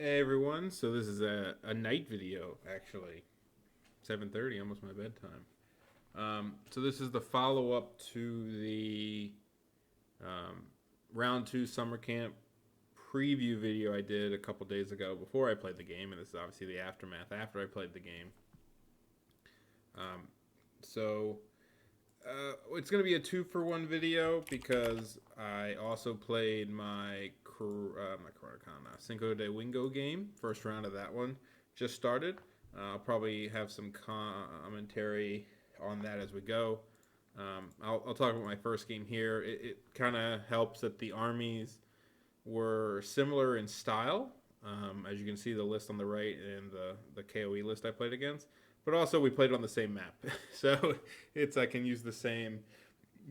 Hey everyone, so this is a night video actually. 7:30, almost my bedtime. So this is the follow-up to the um, round 2 summer camp preview video I did a couple days ago before I played the game, and this is obviously the aftermath after I played the game. Um, so it's going to be a 2-for-1 video because I also played my Coracana Cinco de Wingo game. First round of that one just started. I'll probably have some commentary on that as we go. I'll talk about my first game here. It kind of helps that the armies were similar in style. As you can see, the list on the right and the KOE list I played against. But also, we played on the same map, so I can use the same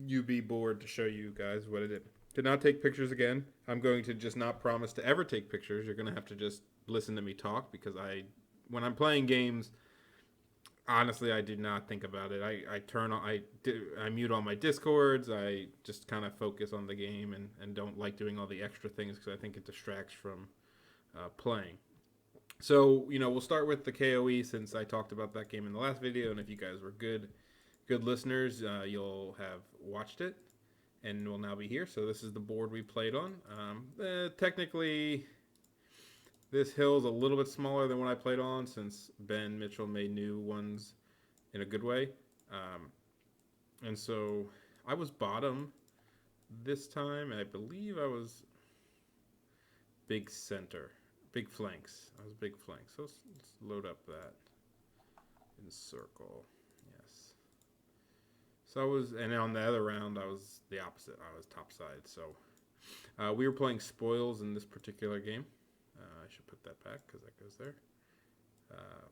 UB board to show you guys what it is. Did not take pictures again. I'm going to just not promise to ever take pictures. You're going to have to just listen to me talk because when I'm playing games, honestly, I did not think about it. I mute all my discords. I just kind of focus on the game and don't like doing all the extra things because I think it distracts from playing. So we'll start with the KOE since I talked about that game in the last video, and if you guys were good listeners, you'll have watched it and will now be here. So this is the board we played on. Technically, this hill's a little bit smaller than what I played on since Ben Mitchell made new ones in a good way. And so I was bottom this time, and I believe I was big center. Big flanks. I was big flanks. So let's load up that in circle. Yes. So I was, and on the other round, I was the opposite. I was top side. So we were playing spoils in this particular game. I should put that back because that goes there.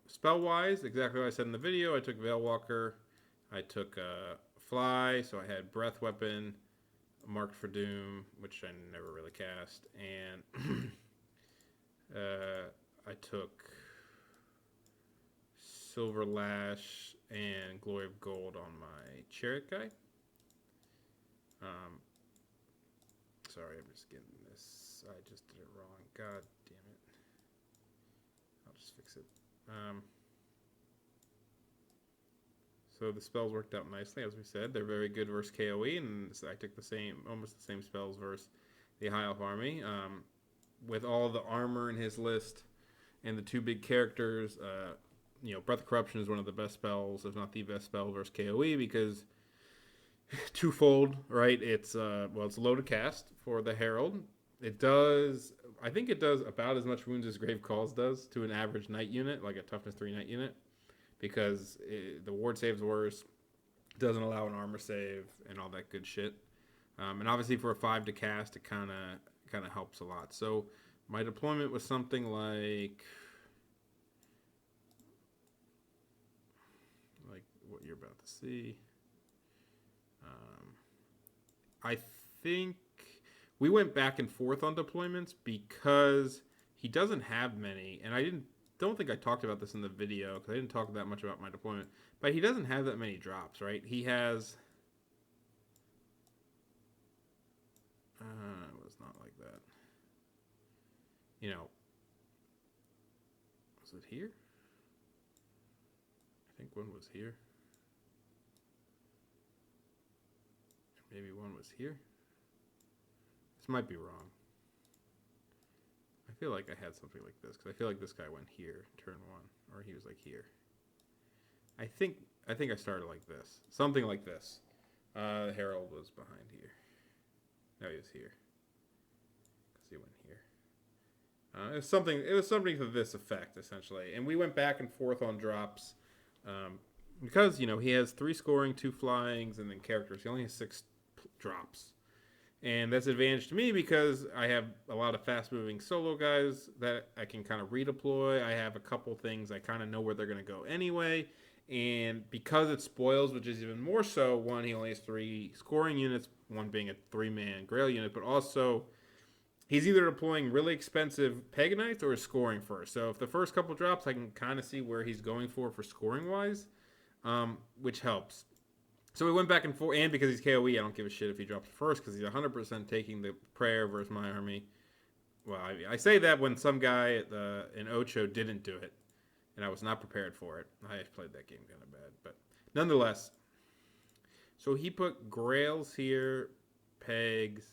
Spell-wise, exactly what I said in the video. I took Veilwalker. I took Fly, so I had Breath Weapon, Marked for Doom, which I never really cast, and I took Silver Lash and Glory of Gold on my Chariot guy. Sorry, I'm just getting this. I just did it wrong. God damn it. I'll just fix it. So the spells worked out nicely, as we said. They're very good versus KOE, and I took almost the same spells versus the High Elf army. With all the armor in his list and the two big characters, Breath of Corruption is one of the best spells, if not the best spell versus KOE, because twofold, right? It's low to cast for the Herald. I think it does about as much wounds as Grave Calls does to an average knight unit, like a toughness 3 knight unit, because the ward saves worse, doesn't allow an armor save, and all that good shit. And obviously for a 5 to cast, it kind of helps a lot. So my deployment was something like what you're about to see. I think we went back and forth on deployments because he doesn't have many, and don't think I talked about this in the video because I didn't talk that much about my deployment, but he doesn't have that many drops, right? He has it was not like that. Was it here? I think one was here. Maybe one was here. This might be wrong. I feel like I had something like this because I feel like this guy went here, turn 1, or he was like here. I think I started like this, something like this. Harold was behind here. No, he was here because he went here. It was something to this effect essentially, and we went back and forth on drops because he has 3 scoring, 2 flyings, and then characters. He only has 6 drops. And that's an advantage to me because I have a lot of fast-moving solo guys that I can kind of redeploy. I have a couple things I kind of know where they're going to go anyway. And because it spoils, which is even more so, one, he only has 3 scoring units, one being a 3-man Grail unit, but also he's either deploying really expensive Paganites or scoring first. So if the first couple drops, I can kind of see where he's going for scoring-wise, which helps. So we went back and forth, and because he's KOE, I don't give a shit if he drops first because he's 100% taking the prayer versus my army. well, I say that when some guy in Ocho didn't do it, and I was not prepared for it. I played that game kind of bad, but nonetheless. So he put grails here, pegs,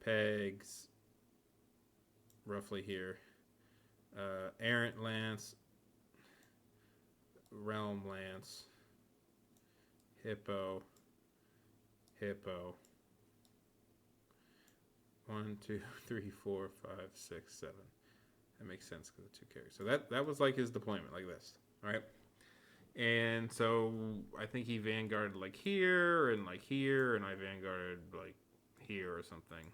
pegs, roughly here, errant lance, realm lance, hippo, hippo. 1, 2, 3, 4, 5, 6, 7. That makes sense because of 2 carries. So that was like his deployment, like this. All right. And so I think he vanguarded like here, and I vanguarded like here or something.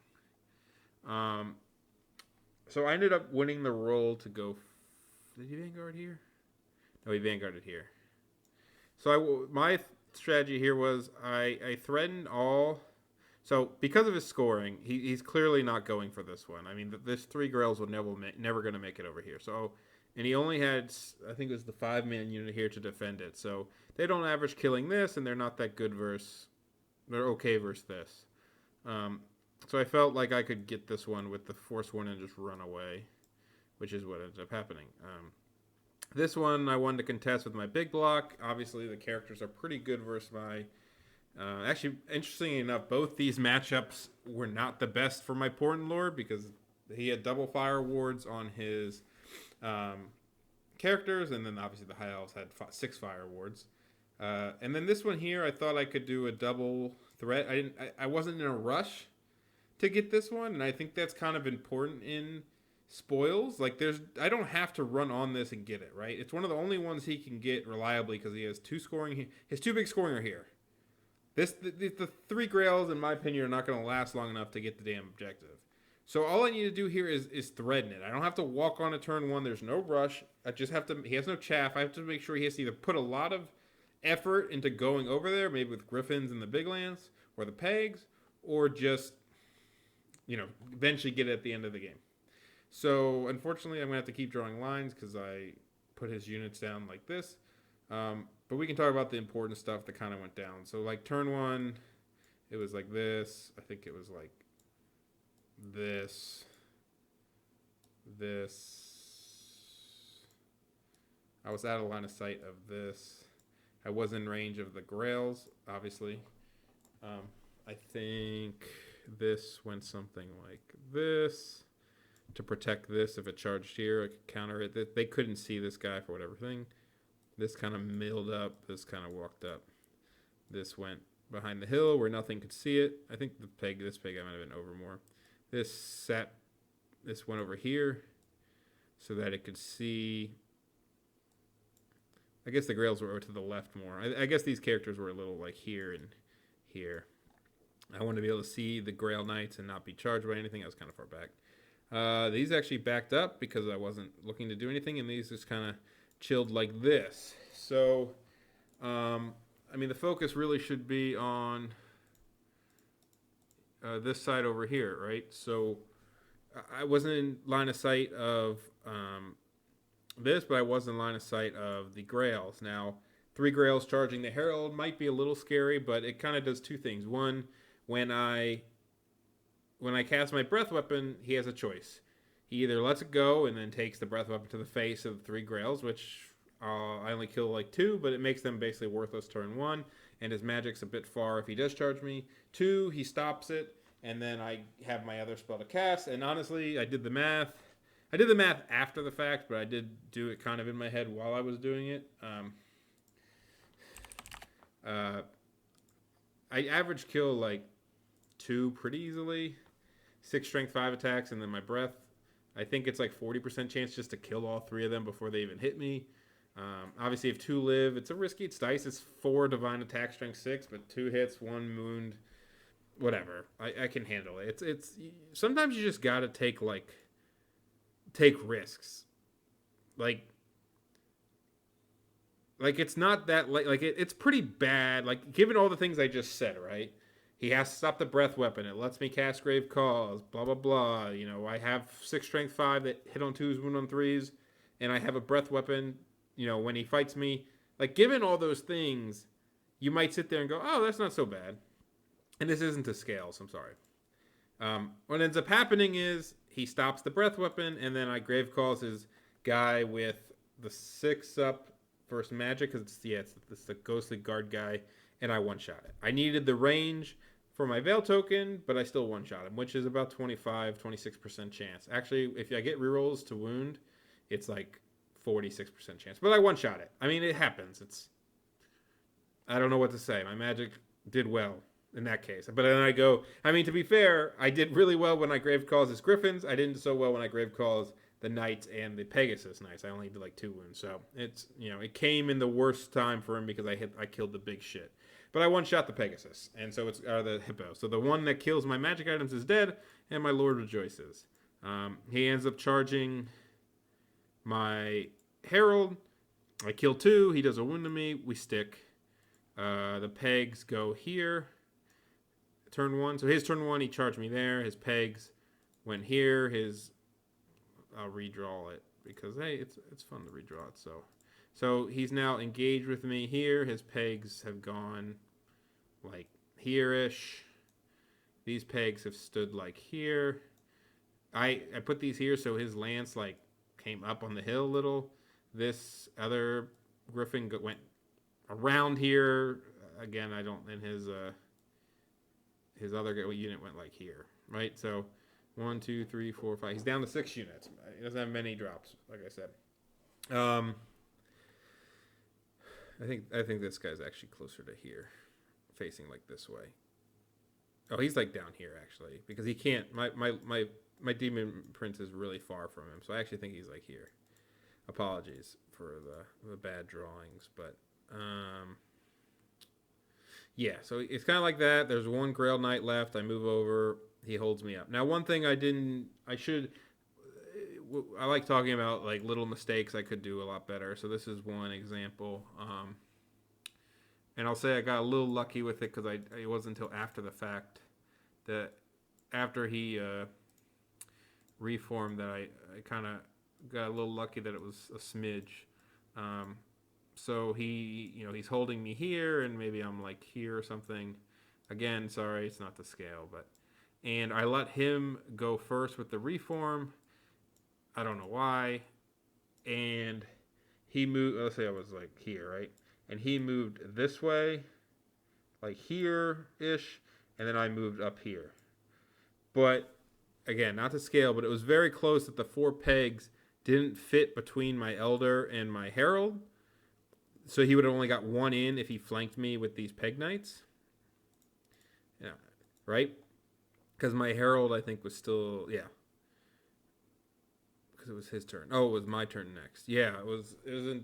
So I ended up winning the roll to go. Did he vanguard here? No, he vanguarded here. So my strategy here was I threatened all. So because of his scoring, he's clearly not going for this one. I mean, this 3 grails would never going to make it over here. So, and he only had, I think it was the 5-man unit here to defend it. So they don't average killing this, and they're not that good versus, they're okay versus this. So I felt like I could get this one with the force 1 and just run away, which is what ended up happening. This one I wanted to contest with my big block. Obviously, the characters are pretty good versus my. Actually, interestingly enough, both these matchups were not the best for my Portent Lord because he had double fire wards on his characters, and then obviously the High Elves had 6 fire wards. And then this one here, I thought I could do a double threat. I wasn't in a rush to get this one, and I think that's kind of important in spoils. Like, I don't have to run on this and get it, right? It's one of the only ones he can get reliably because he has 2 scoring. His 2 big scoring are here. The 3 grails, in my opinion, are not going to last long enough to get the damn objective. So all I need to do here is threaten it. I don't have to walk on a turn 1. There's no rush. I just have to. He has no chaff. I have to make sure he has to either put a lot of effort into going over there, maybe with griffins and the big lance or the pegs, or just eventually get it at the end of the game. So unfortunately, I'm gonna have to keep drawing lines because I put his units down like this. But we can talk about the important stuff that kind of went down. So like turn 1, it was like this. I think it was like this. I was out of line of sight of this. I was in range of the grails, obviously. I think this went something like this. To protect this, if it charged here, I could counter it. They couldn't see this guy for whatever thing. This kind of milled up. This kind of walked up. This went behind the hill where nothing could see it. I think this peg I might have been over more. This went over here so that it could see. I guess the grails were over to the left more. I guess these characters were a little like here and here. I wanted to be able to see the Grail Knights and not be charged by anything. I was kind of far back. These actually backed up because I wasn't looking to do anything, and these just kind of chilled like this. So, I mean, the focus really should be on this side over here, right? So, I wasn't in line of sight of this, but I was in line of sight of the Grails. Now, 3 Grails charging the Herald might be a little scary, but it kind of does 2 things. One, when I cast my breath weapon, he has a choice. He either lets it go and then takes the breath weapon to the face of the 3 grails, which I only kill like 2, but it makes them basically worthless turn 1, and his magic's a bit far if he does charge me. 2, he stops it, and then I have my other spell to cast, and honestly, I did the math. I did the math after the fact, but I did do it kind of in my head while I was doing it. I average kill like 2 pretty easily. 6 strength 5 attacks, and then my breath. I think it's like 40% chance just to kill all 3 of them before they even hit me. Obviously, if 2 live, it's a risky. It's dice. It's 4 divine attack, strength 6, but 2 hits, 1 wound, whatever. I can handle it. It's sometimes you just gotta take risks. Like it's not that it's pretty bad. Like given all the things I just said, right? He has to stop the breath weapon. It lets me cast Grave Cause, blah, blah, blah. I have 6 strength 5 that hit on 2s, wound on 3s, and I have a breath weapon, when he fights me. Like, given all those things, you might sit there and go, oh, that's not so bad. And this isn't to scale, so I'm sorry. What ends up happening is he stops the breath weapon, and then I grave calls his guy with the 6 up first magic, because it's the ghostly guard guy, and I one-shot it. I needed the range for my Veil token, but I still one-shot him, which is about 26% chance. Actually, if I get rerolls to wound, it's like 46% chance. But I one-shot it. I mean, it happens. I don't know what to say. My magic did well in that case. But then I go, I mean, to be fair, I did really well when I grave calls his Griffins. I didn't do so well when I grave calls the Knights and the Pegasus Knights. I only did like 2 wounds. So it's, it came in the worst time for him because I killed the big shit. But I one-shot the Pegasus, and so it's the Hippo. So the one that kills my magic items is dead, and my Lord rejoices. He ends up charging my Herald. I kill 2. He does a wound to me. We stick. The pegs go here. Turn 1. So his turn 1, he charged me there. His pegs went here. I'll redraw it because hey, it's fun to redraw it. So he's now engaged with me here. His pegs have gone like here-ish. These pegs have stood like here. I put these here so his lance like came up on the hill a little. This other Griffin went around here. Again, I don't. And his other unit went like here, right? So 1, 2, 3, 4, 5. He's down to 6 units. He doesn't have many drops, like I said. I think this guy's actually closer to here, facing like this way. Oh, he's like down here actually, because he can't. My demon prince is really far from him, so I actually think he's like here. Apologies for the bad drawings, but yeah. So it's kind of like that. There's 1 Grail Knight left. I move over. He holds me up. Now, one thing I like talking about like little mistakes I could do a lot better. So this is one example. And I'll say I got a little lucky with it because it wasn't until after the fact that after he reformed that I kind of got a little lucky that it was a smidge. So he's holding me here and maybe I'm like here or something. Again, sorry, it's not the scale, and I let him go first with the reform. I don't know why. And he moved, let's say I was like here, right? And he moved this way, like here-ish, and then I moved up here. But, again, not to scale, but it was very close that the 4 pegs didn't fit between my Elder and my Herald. So he would have only got 1 in if he flanked me with these Peg Knights. Yeah, right? Because my Herald, I think, was still, yeah. Because it was his turn. Oh, it was my turn next. Yeah,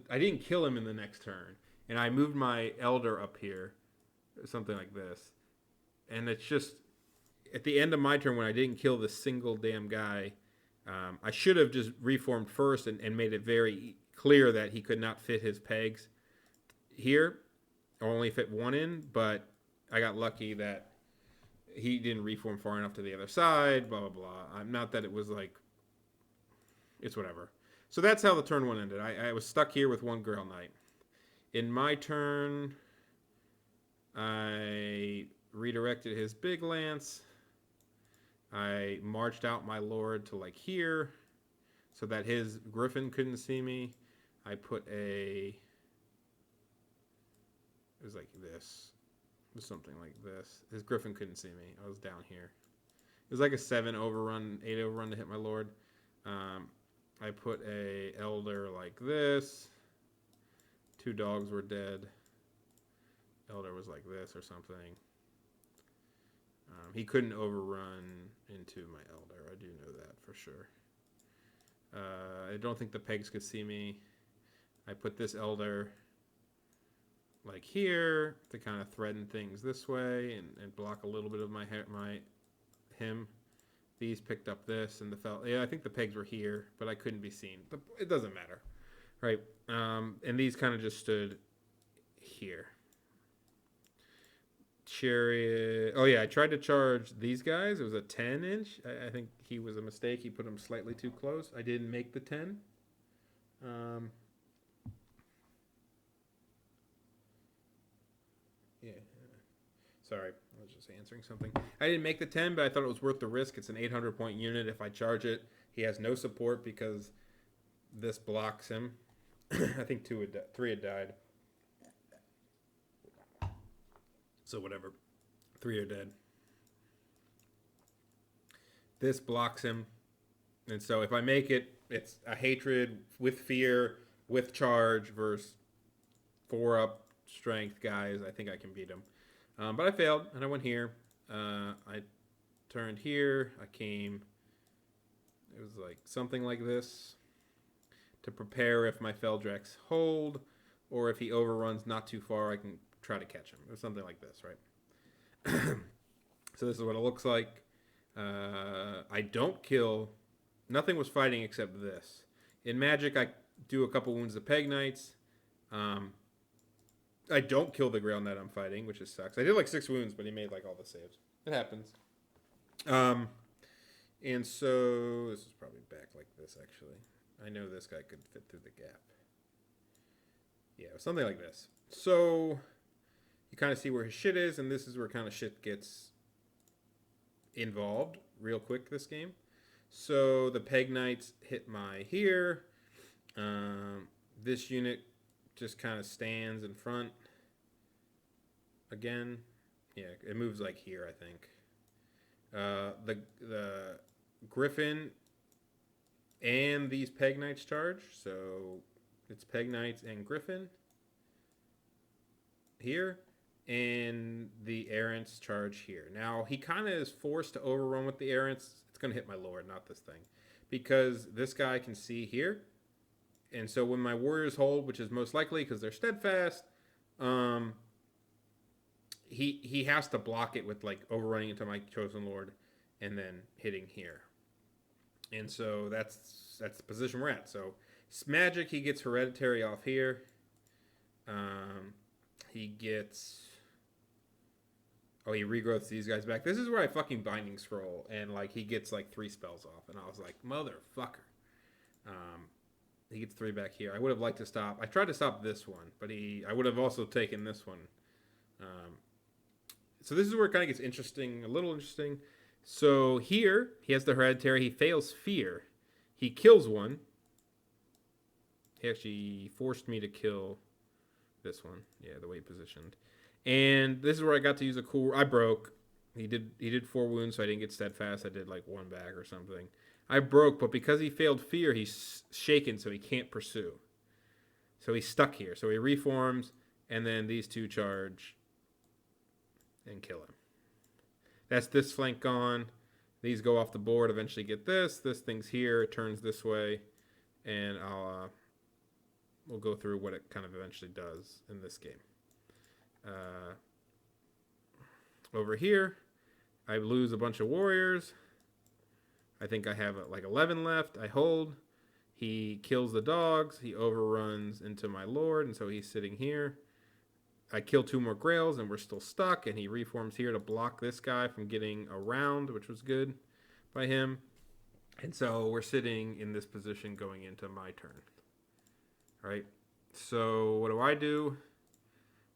I didn't kill him in the next turn. And I moved my Elder up here, something like this. And it's just, at the end of my turn, when I didn't kill this single damn guy, I should have just reformed first and made it very clear that he could not fit his pegs here. Or only fit 1 in, but I got lucky that he didn't reform far enough to the other side, blah, blah, blah. Not that it was like, it's whatever. So that's how the turn 1 ended. I was stuck here with 1 Grail Knight. In my turn, I redirected his big lance. I marched out my Lord to like here so that his Griffin couldn't see me. I put it was like this. It was something like this. His Griffin couldn't see me. I was down here. It was like a 7 overrun, 8 overrun to hit my Lord. I put a Elder like this. 2 dogs were dead. Elder was like this or something. He couldn't overrun into my Elder. I do know that for sure. I don't think the pegs could see me. I put this Elder like here to kind of threaten things this way and block a little bit of him. These picked up this and I think the pegs were here, but I couldn't be seen. It doesn't matter, right? And these kind of just stood here. Chariot. Oh yeah, I tried to charge these guys. It was a 10-inch. I think he was a mistake. He put them slightly too close. I didn't make the 10. Yeah. Sorry, I was just was answering something. I didn't make the 10, but I thought it was worth the risk. It's an 800-point unit. If I charge it, he has no support because this blocks him. I think 3 had died. So whatever. 3 are dead. This blocks him. And so if I make it, it's a hatred with fear, with charge versus 4-up strength guys. I think I can beat him. But I failed, and I went here. I turned here. I came. It was like something like this. To prepare if my Feldrax hold, or if he overruns not too far, I can try to catch him. Or something like this, right? So this is what it looks like. I don't kill. Nothing was fighting except this. In Magic, I do a couple wounds to Peg Knights. I don't kill the Grail Knight I'm fighting, which sucks. I did like 6 wounds, but he made like all the saves. It happens. And so this is probably back like this, actually. I know this guy could fit through the gap. Yeah, something like this. So you kind of see where his shit is, and this is where kind of shit gets involved real quick this game. So the Peg Knights hit my here. This unit just kind of stands in front. Again, yeah, it moves like here, I think. The Griffin and these Peg Knights charge, so it's Peg Knights and Griffin here, and the Errants charge here. Now, he kind of is forced to overrun with the Errants. It's going to hit my Lord, not this thing, because this guy can see here, and so when my Warriors hold, which is most likely because they're steadfast, he has to block it with like overrunning into my Chosen Lord and then hitting here. And so that's the position we're at. So Magic, he gets Hereditary off here. He gets... Oh, he regrowths these guys back. This is where I fucking Binding Scroll. And like he gets like 3 spells off. And I was like, motherfucker. He gets 3 back here. I would have liked to stop. I tried to stop this one. But I would have also taken this one. So this is where it kind of gets interesting. A little interesting. So here, he has the Hereditary. He fails Fear. He kills one. He actually forced me to kill this one. Yeah, the way he positioned. And this is where I got to use a cool... I broke. He did 4 wounds, so I didn't get steadfast. I did like 1 back or something. I broke, but because he failed Fear, he's shaken, so he can't pursue. So he's stuck here. So he reforms, and then these 2 charge and kill him. That's this flank gone. These go off the board. Eventually get this. This thing's here. It turns this way. And we'll go through what it kind of eventually does in this game. Over here, I lose a bunch of warriors. I think I have like 11 left. I hold. He kills the dogs. He overruns into my lord, and so he's sitting here. I kill 2 more Grails, and we're still stuck, and he reforms here to block this guy from getting around, which was good by him. And so we're sitting in this position going into my turn. All right, so what do?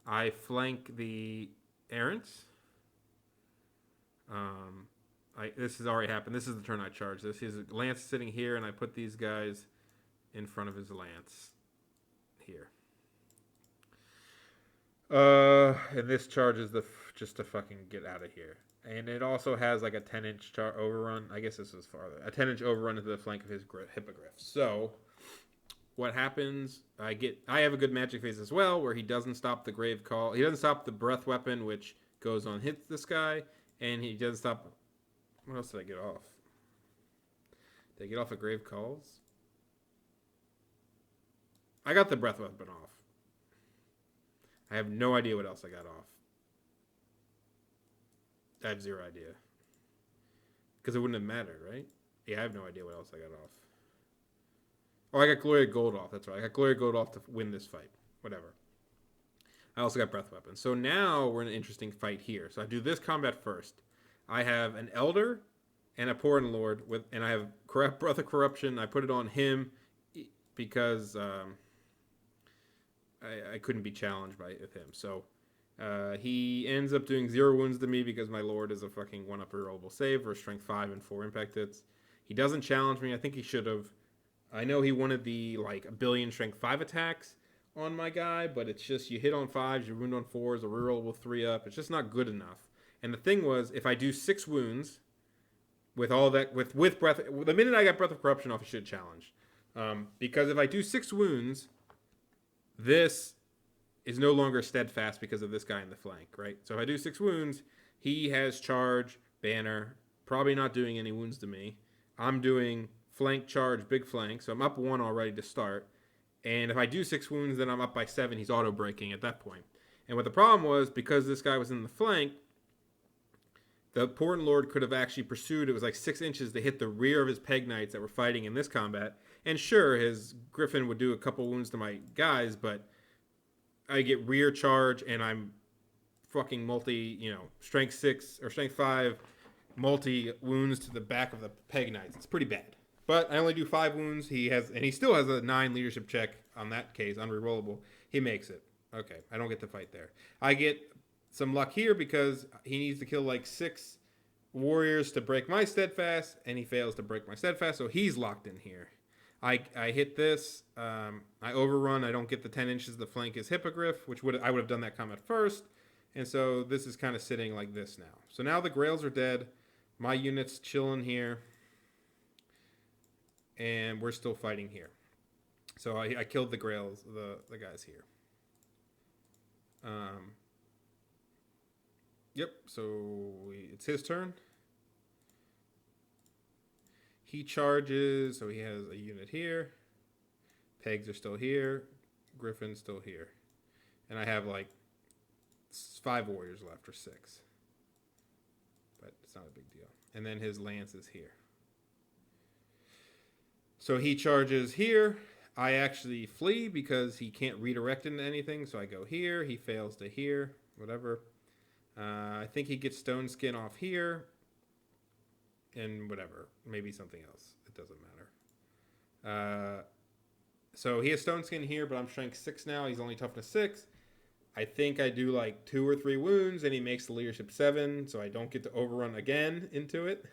I flank the Errants. This has already happened. This is the turn I charge this. His lance sitting here, and I put these guys in front of his lance here. And this charges just to fucking get out of here. And it also has like a 10-inch overrun. I guess this is farther. A 10-inch overrun into the flank of his Hippogriff. So what happens? I have a good magic phase as well, where he doesn't stop the Grave Call. He doesn't stop the Breath Weapon, which goes on hits this guy, and he doesn't stop. What else did I get off? Did I get off of Grave Calls? I got the Breath Weapon off. I have no idea what else I got off. I have 0 idea. Because it wouldn't have mattered, right? Yeah, I have no idea what else I got off. Oh, I got Glory Gold off. That's right. I got Glory Gold off to win this fight. Whatever. I also got Breath Weapon. So now we're in an interesting fight here. So I do this combat first. I have an Elder and a Porin Lord, and I have Breath of Corruption. I put it on him because I couldn't be challenged with him. So He ends up doing 0 wounds to me because my Lord is a fucking 1-up rerollable save for strength 5 and 4 impact hits. He doesn't challenge me. I think he should have. I know he wanted the like a billion strength 5 attacks on my guy, but it's just you hit on 5s, you wound on 4s, a rerollable 3-up. It's just not good enough. And the thing was, if I do 6 wounds with all that, with breath, the minute I got Breath of Corruption off, I should challenge. Because if I do 6 wounds, this is no longer steadfast because of this guy in the flank, right? So if I do 6 wounds, he has charge, banner, probably not doing any wounds to me. I'm doing flank, charge, big flank, so I'm up 1 already to start. And if I do 6 wounds, then I'm up by 7. He's auto-breaking at that point. And what the problem was, because this guy was in the flank, the Portent Lord could have actually pursued. It was like 6 inches to hit the rear of his Peg Knights that were fighting in this combat. And sure, his Griffin would do a couple wounds to my guys, but I get rear charge and I'm fucking strength 6 or strength 5 multi wounds to the back of the Peg Knights. It's pretty bad. But I only do 5 wounds. He still has a 9 leadership check on that case, unrerollable. He makes it. Okay, I don't get to fight there. I get some luck here because he needs to kill like 6 warriors to break my steadfast, and he fails to break my steadfast, so he's locked in here. I hit this. I overrun. I don't get the 10 inches. The flank is Hippogriff, which I would have done that combat first. And so this is kind of sitting like this now. So now the Grails are dead. My unit's chilling here. And we're still fighting here. So I killed the Grails, the guys here. Yep, so it's his turn. He charges, so he has a unit here. Pegs are still here. Griffin's still here. And I have like 5 warriors left, or 6. But it's not a big deal. And then his lance is here. So he charges here. I actually flee because he can't redirect into anything. So I go here. He fails to here. Whatever. I think he gets Stone Skin off here. And whatever. Maybe something else. It doesn't matter. So he has Stone Skin here, but I'm strength 6 now. He's only toughness 6. I think I do like 2 or 3 wounds, and he makes the leadership 7, so I don't get to overrun again into it.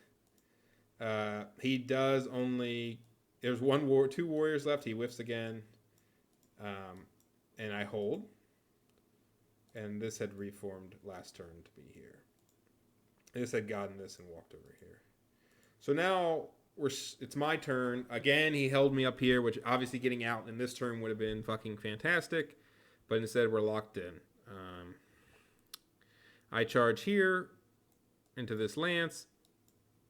He does only... There's 2 warriors left. He whiffs again. And I hold. And this had reformed last turn to be here. This had gotten this and walked over here. So now it's my turn. Again, he held me up here, which obviously getting out in this turn would have been fucking fantastic. But instead, we're locked in. I charge here into this lance.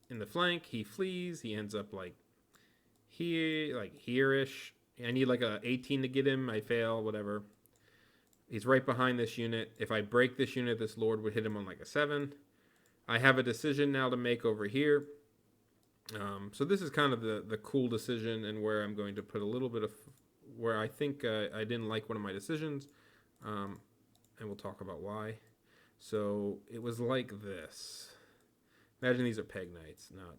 In the flank, he flees. He ends up like here, like here-ish. I need like a 18 to get him. I fail, whatever. He's right behind this unit. If I break this unit, this Lord would hit him on like a 7. I have a decision now to make over here. So this is kind of the cool decision, and where I'm going to put a little bit of where I think I didn't like one of my decisions, and we'll talk about why. So it was like this. Imagine these are Peg Knights, not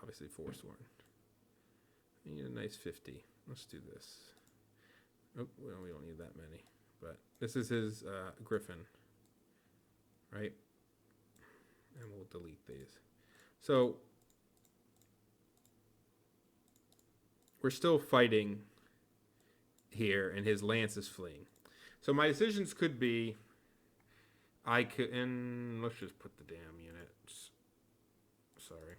obviously Forsworn. You need a nice 50. Let's do this. Oh, well, we don't need that many. But this is his Griffin, right? And we'll delete these. So we're still fighting here, and his lance is fleeing. So my decisions could be, and let's just put the damn units. Sorry.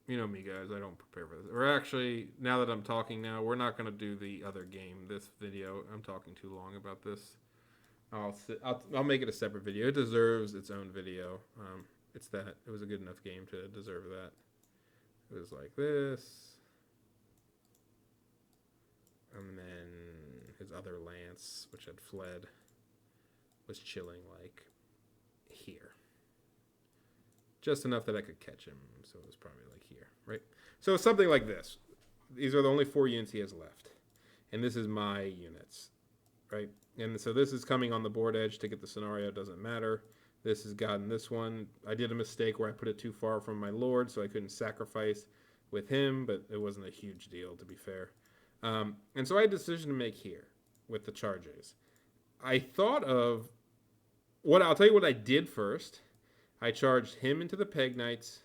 You know me, guys. I don't prepare for this. Or actually, now that I'm talking now, we're not going to do the other game, this video. I'm talking too long about this. I'll make it a separate video. It deserves its own video. It was a good enough game to deserve that. It was like this. And then his other lance, which had fled, was chilling like here. Just enough that I could catch him, so it was probably like here, right? So something like this. These are the only 4 units he has left. And this is my units, right? And so this is coming on the board edge to get the scenario. It doesn't matter. This has gotten this one. I did a mistake where I put it too far from my Lord, so I couldn't sacrifice with him, but it wasn't a huge deal, to be fair. And so I had a decision to make here with the charges. I thought of what I'll tell you what I did first. I charged him into the Peg Knights,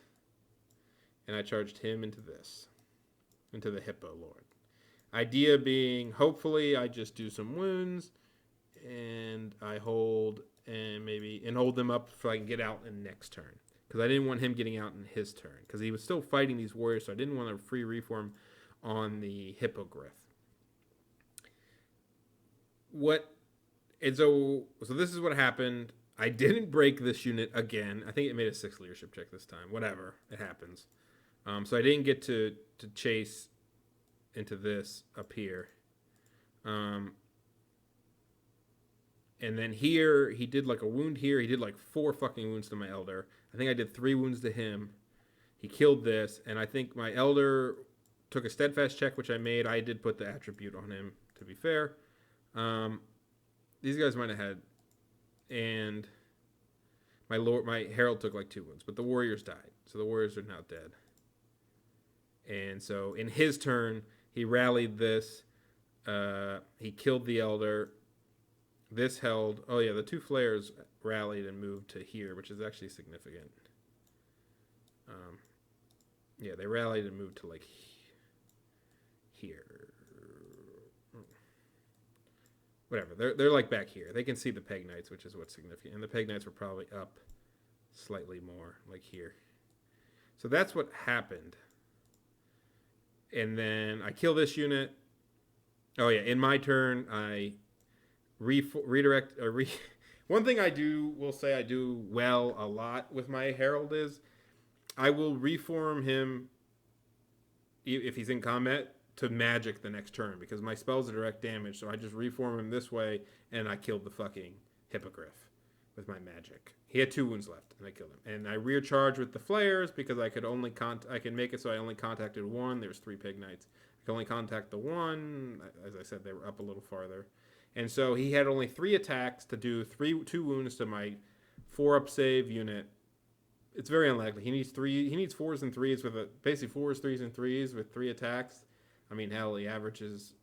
and I charged him into this, into the Hippo Lord. Idea being, hopefully, I just do some wounds, and I hold and hold them up so I can get out in next turn. Because I didn't want him getting out in his turn. Because he was still fighting these warriors, so I didn't want a free reform on the Hippogriff. So this is what happened. I didn't break this unit again. I think it made a 6 leadership check this time. Whatever, it happens. So I didn't get to chase into this up here. And then here, he did like a wound here. He did like 4 fucking wounds to my Elder. I think I did 3 wounds to him. He killed this, and I think my Elder took a steadfast check, which I made. I did put the attribute on him, to be fair. These guys might have had, and my Herald took like 2 wounds, but the warriors died. So the warriors are now dead. And so in his turn, he rallied this. He killed the Elder. This held. Oh yeah, the 2 flares rallied and moved to here, which is actually significant. Yeah, they rallied and moved to like here. Whatever. They're like back here. They can see the Peg Knights, which is what's significant. And the Peg Knights were probably up slightly more, like here. So that's what happened. And then I kill this unit. Oh yeah, in my turn, I redirect. One thing I will say I do well a lot with my Herald is I will reform him if he's in combat to magic the next turn because my spells are direct damage. So I just reform him this way, and I killed the fucking Hippogriff with my magic. He had 2 wounds left, and I killed him. And I rear charge with the flares because I could only I can make it so I only contacted 1. There's 3 Peg Knights. I could only contact the 1. As I said, they were up a little farther. And so he had only 3 attacks to do 2 wounds to my 4-up save unit. It's very unlikely. He needs 4s and 3s with basically 4s, 3s, and 3s with 3 attacks. I mean, hell, he averages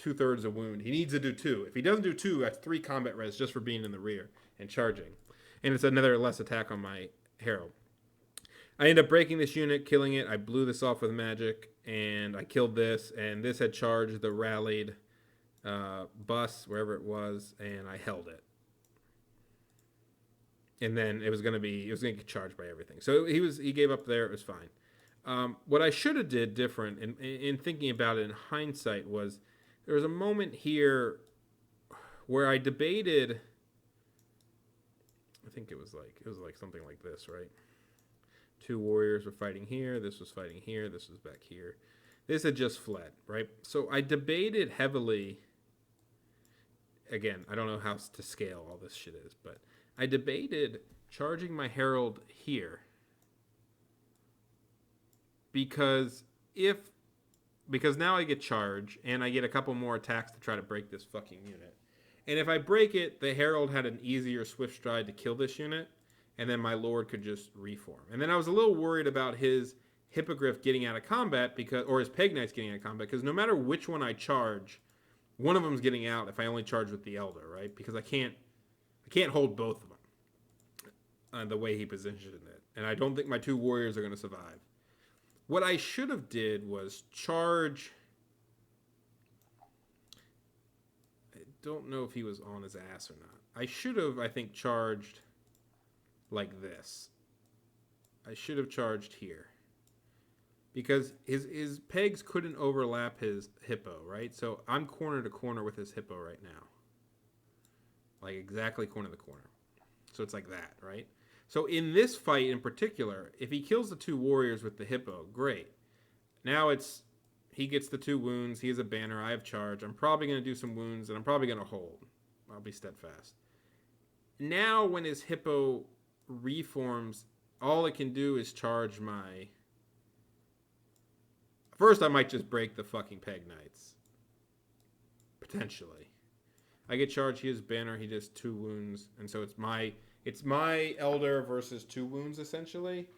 2/3 a wound. He needs to do 2. If he doesn't do 2, that's 3 combat res just for being in the rear and charging. And it's another less attack on my Herald. I end up breaking this unit, killing it. I blew this off with magic, and I killed this. And this had charged the rallied bus, wherever it was, and I held it. And then it was going to get charged by everything. So he gave up there. It was fine. What I should have did different in thinking about it in hindsight was there was a moment here where I debated. I think it was like something like this, right? 2 warriors were fighting here. This was fighting here. This was back here. This had just fled, right? So I debated heavily. Again, I don't know how to scale all this shit is, but I debated charging my Herald here because now I get charge and I get a couple more attacks to try to break this fucking unit. And if I break it, the Herald had an easier swift stride to kill this unit, and then my Lord could just reform. And then I was a little worried about his Hippogriff getting out of combat or his Peg Knights getting out of combat, because no matter which one I charge, one of them's getting out if I only charge with the Elder, right? Because I can't hold both of them the way he positioned it. And I don't think my 2 warriors are going to survive. What I should have did was charge. I don't know if he was on his ass or not. I should have, I think, charged like this. I should have charged here. Because his pegs couldn't overlap his hippo, right? So I'm corner to corner with his hippo right now. Like exactly corner to corner. So it's like that, right? So in this fight in particular, if he kills the 2 warriors with the hippo, great. Now he gets the 2 wounds. He has a banner. I have charge. I'm probably going to do some wounds, and I'm probably going to hold. I'll be steadfast. Now when his hippo reforms, all it can do is charge my... First, I might just break the fucking Peg Knights. Potentially. I get charged. He has banner. He does 2 wounds. And so it's my Elder versus 2 wounds, essentially.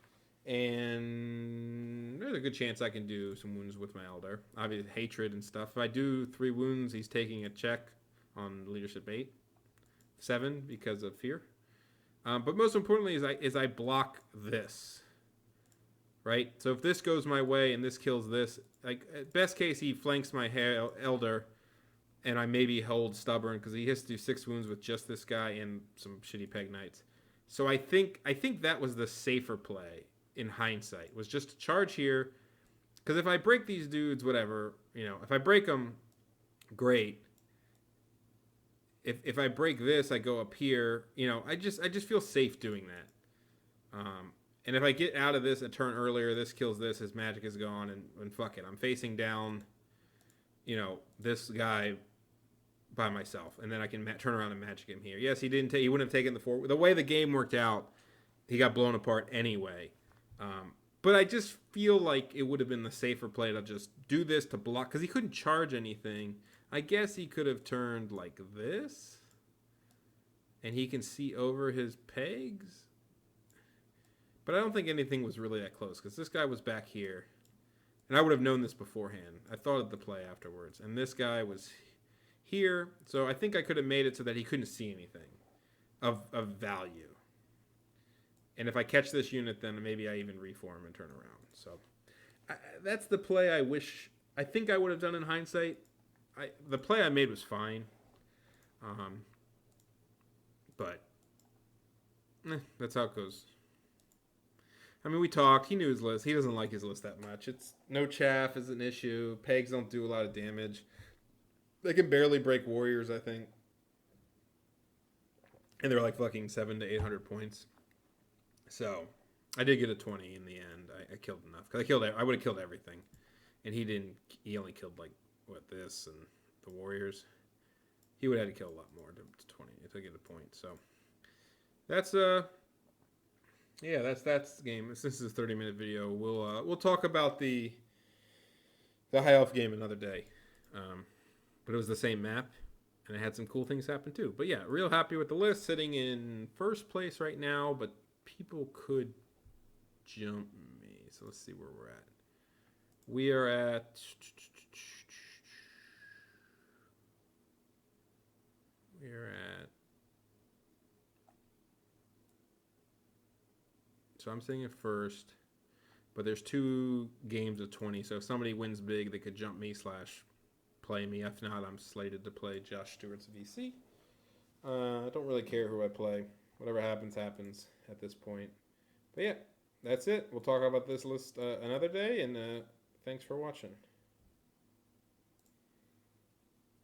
And there's a good chance I can do some wounds with my Elder. Obviously, hatred and stuff. If I do 3 wounds, he's taking a check on leadership 8. 7 because of fear. But most importantly is I block this. Right? So if this goes my way and this kills this, like at best case he flanks my elder, and I maybe hold stubborn because he has to do 6 wounds with just this guy and some shitty peg knights. So I think that was the safer play in hindsight, was just to charge here, because if I break these dudes, whatever, if I break them, great. If I break this, I go up here. I just feel safe doing that. And if I get out of this a turn earlier, this kills this, his magic is gone, and fuck it. I'm facing down, this guy by myself, and then I can turn around and magic him here. Yes, he didn't. He wouldn't have taken the 4. The way the game worked out, he got blown apart anyway. But I just feel like it would have been the safer play to just do this to block, because he couldn't charge anything. I guess he could have turned like this, and he can see over his pegs. But I don't think anything was really that close, because this guy was back here. And I would have known this beforehand. I thought of the play afterwards. And this guy was here. So I think I could have made it so that he couldn't see anything of value. And if I catch this unit, then maybe I even reform and turn around. So that's the play I think I would have done in hindsight. The play I made was fine. But that's how it goes. I mean, we talked. He knew his list. He doesn't like his list that much. It's no chaff is an issue. Pegs don't do a lot of damage. They can barely break warriors, I think. And they're like fucking 700 to 800 points. So I did get a 20 in the end. I killed enough. Because I would have killed everything. And he didn't. He only killed like, this and the warriors. He would have had to kill a lot more to 20 to get a point. So that's yeah, that's the game. This is a 30-minute video. We'll talk about the high elf game another day. But it was the same map, and it had some cool things happen too. But yeah, real happy with the list. Sitting in first place right now, but people could jump me. So let's see where we're at. We are at so I'm saying it first, but there's 2 games of 20. So if somebody wins big, they could jump me / play me. If not, I'm slated to play Josh Stewart's VC. I don't really care who I play. Whatever happens, happens at this point. But yeah, that's it. We'll talk about this list another day, and thanks for watching.